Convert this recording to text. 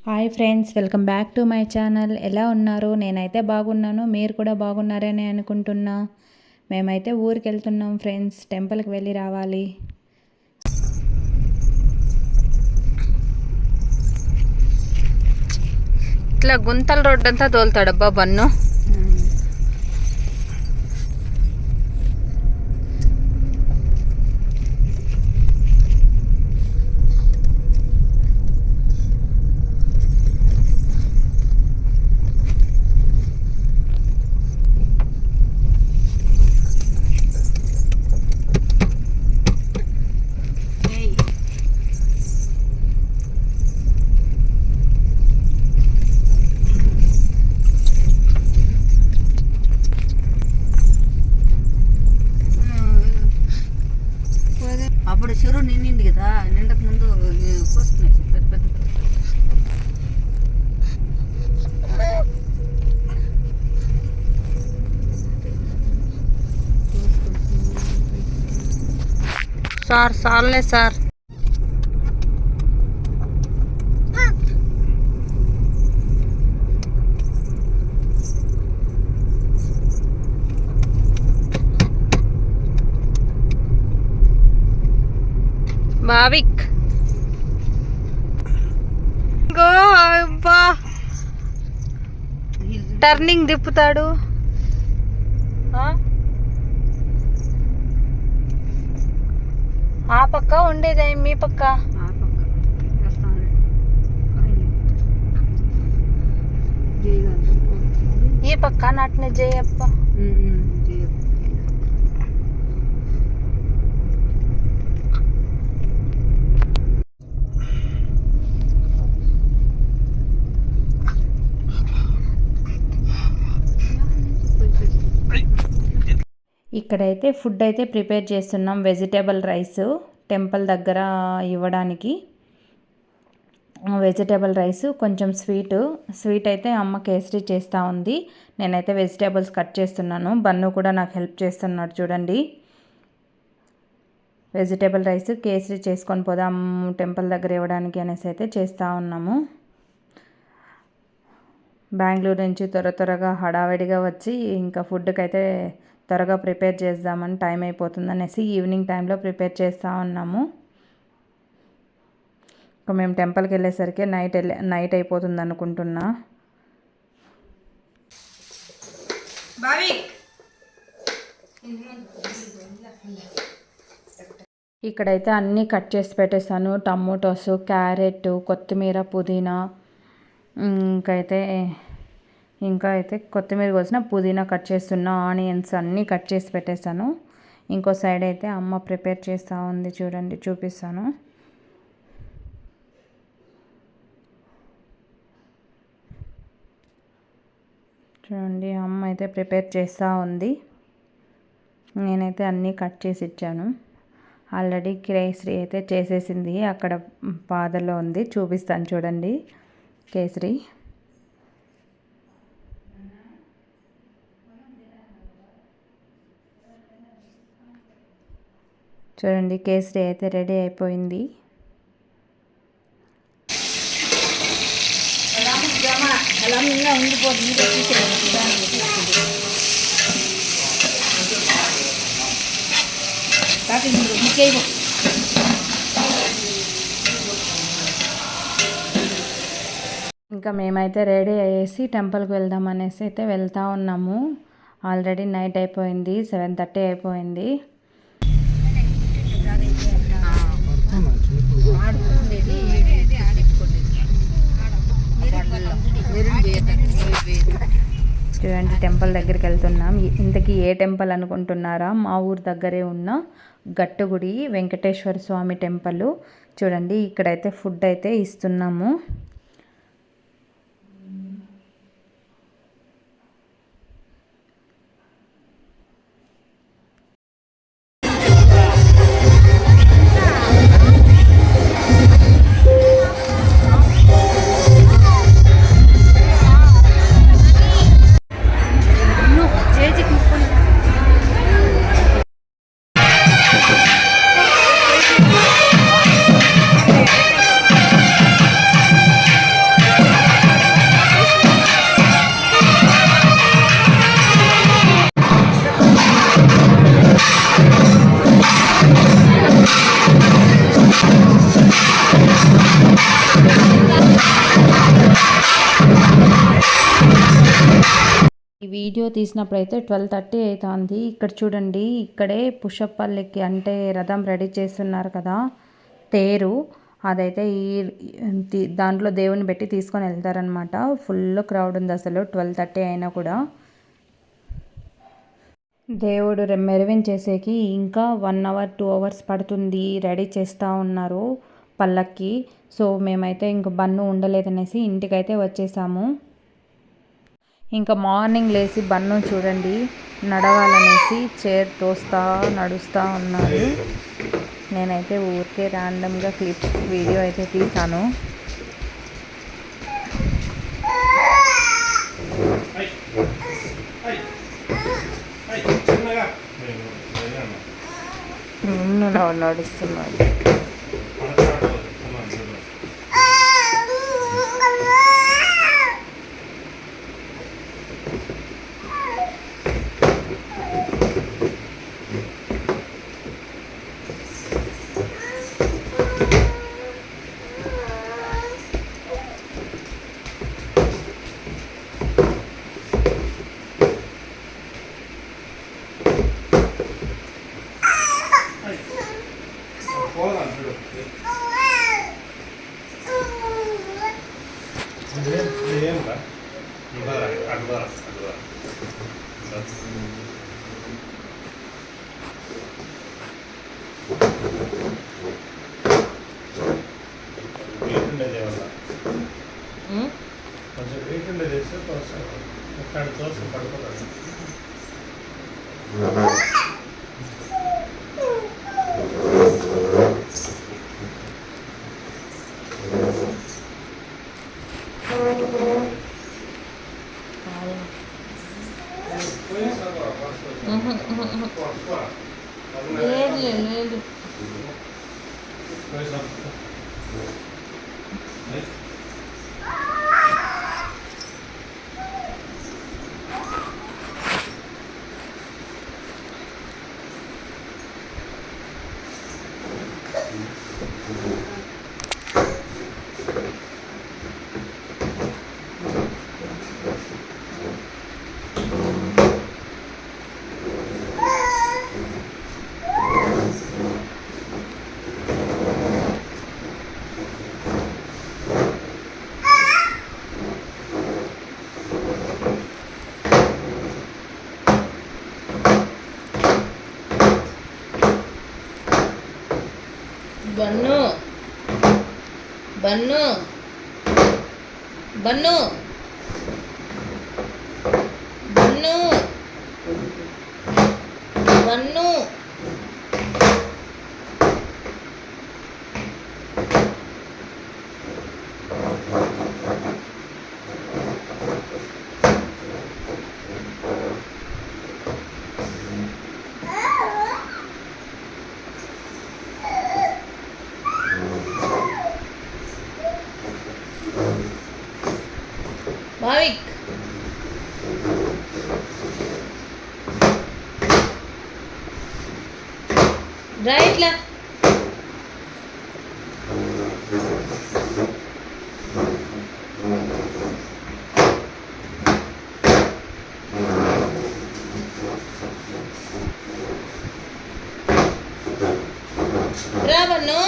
Hi friends, welcome back to my channel. ఎలా ఉన్నారు? నేనైతే బాగున్నాను. మీరు కూడా బాగున్నారని అనుకుంటున్నా. మేమైతే ఊరికి వెళ్తున్నాం ఫ్రెండ్స్. టెంపుల్కి వెళ్ళి రావాలి. ఇట్లా గుంతల రోడ్ అంతా తోలుతాడబ్బా బన్ను. అప్పుడు చెరువు నిండింది కదా, నిండక ముందు పోసుకున్నాయి పెద్ద పెద్ద. సార్ సార్లే సార్. భావిక్ టర్నింగ్ తిప్పుతాడు. ఆ పక్క ఉండేది మీ పక్క, ఈ పక్క నాటిన జయప్ప. ఇక్కడైతే ఫుడ్ అయితే ప్రిపేర్ చేస్తున్నాం. వెజిటేబుల్ రైస్ టెంపుల్ దగ్గర ఇవ్వడానికి. వెజిటేబుల్ రైస్, కొంచెం స్వీట్ అయితే అమ్మ కేసరి చేస్తూ ఉంది. నేనైతే వెజిటేబుల్స్ కట్ చేస్తున్నాను. బన్ను కూడా నాకు హెల్ప్ చేస్తున్నాడు చూడండి. వెజిటేబుల్ రైస్ కేసరి చేసుకొని పోదాం టెంపుల్ దగ్గర ఇవ్వడానికి అనేసి అయితే చేస్తూ ఉన్నాము. బెంగళూరు నుంచి త్వరగా హడావిడిగా వచ్చి ఇంకా ఫుడ్కి అయితే త్వరగా ప్రిపేర్ చేద్దామని, టైం అయిపోతుంది అనేసి ఈవినింగ్ టైంలో ప్రిపేర్ చేస్తూ ఉన్నాము. ఇంకా మేము టెంపుల్కి వెళ్ళేసరికి నైట్ అయిపోతుంది అనుకుంటున్నా. ఇక్కడైతే అన్నీ కట్ చేసి పెట్టేస్తాను. టమోటోస్, క్యారెట్, కొత్తిమీర, పుదీనా, ఇంకా అయితే కొత్తిమీర కోసిన, పుదీనా కట్ చేస్తున్నా, ఆనియన్స్ అన్నీ కట్ చేసి పెట్టేస్తాను. ఇంకో సైడ్ అయితే అమ్మ ప్రిపేర్ చేస్తూ ఉంది చూడండి, చూపిస్తాను. చూడండి, అమ్మ అయితే ప్రిపేర్ చేస్తూ ఉంది. నేనైతే అన్నీ కట్ చేసి ఇచ్చాను. ఆల్రెడీ కేసరి అయితే చేసేసింది, అక్కడ పాదలో ఉంది, చూపిస్తాను చూడండి. కేసరి చూడండి, కేసరి అయితే రెడీ అయిపోయింది. ఇంకా మేమైతే రెడీ అయ్యేసి టెంపుల్కి వెళ్దాం అనేసి అయితే వెళ్తూ ఉన్నాము. ఆల్రెడీ నైట్ అయిపోయింది, 7:30 అయిపోయింది. చూడండి, టెంపుల్ దగ్గరికి వెళ్తున్నాం. ఇంతకీ ఏ టెంపుల్ అనుకుంటున్నారా? మా ఊరు దగ్గరే ఉన్న గట్టుగుడి వెంకటేశ్వర స్వామి టెంపుల్. చూడండి, ఇక్కడైతే ఫుడ్ అయితే ఇస్తున్నాము. వీడియో తీసినప్పుడు అయితే 12:30 అవుతుంది. ఇక్కడ చూడండి, ఇక్కడే పుషప్ పల్లికి అంటే రథం రెడీ చేస్తున్నారు కదా, తేరు. అదైతే దాంట్లో దేవుని పెట్టి తీసుకొని వెళ్తారనమాట. ఫుల్ క్రౌడ్ ఉంది అసలు 12:30 అయినా కూడా. దేవుడు మెరవించేసేకి ఇంకా 1 అవర్ 2 అవర్స్ పడుతుంది. రెడీ చేస్తూ ఉన్నారు పల్లక్కి. సో మేమైతే ఇంక బన్ను ఉండలేదనేసి ఇంటికైతే వచ్చేసాము. ఇంకా మార్నింగ్ లేచి బన్ను చూడండి నడవాలనేసి చైర్ తోస్తా నడుస్తూ ఉన్నారు. నేనైతే ఊరికే ర్యాండమ్గా క్లిప్స్ వీడియో అయితే తీసాను. నడుస్తున్నాడు. కొంచెం వెయిట్ ఉండేది వేస్తే తోసం పడిపోతాడు. లేదు బన్ను బన్ను బన్ను బన్ను బన్ను భావిక్ రైట్లా రా బన్ను.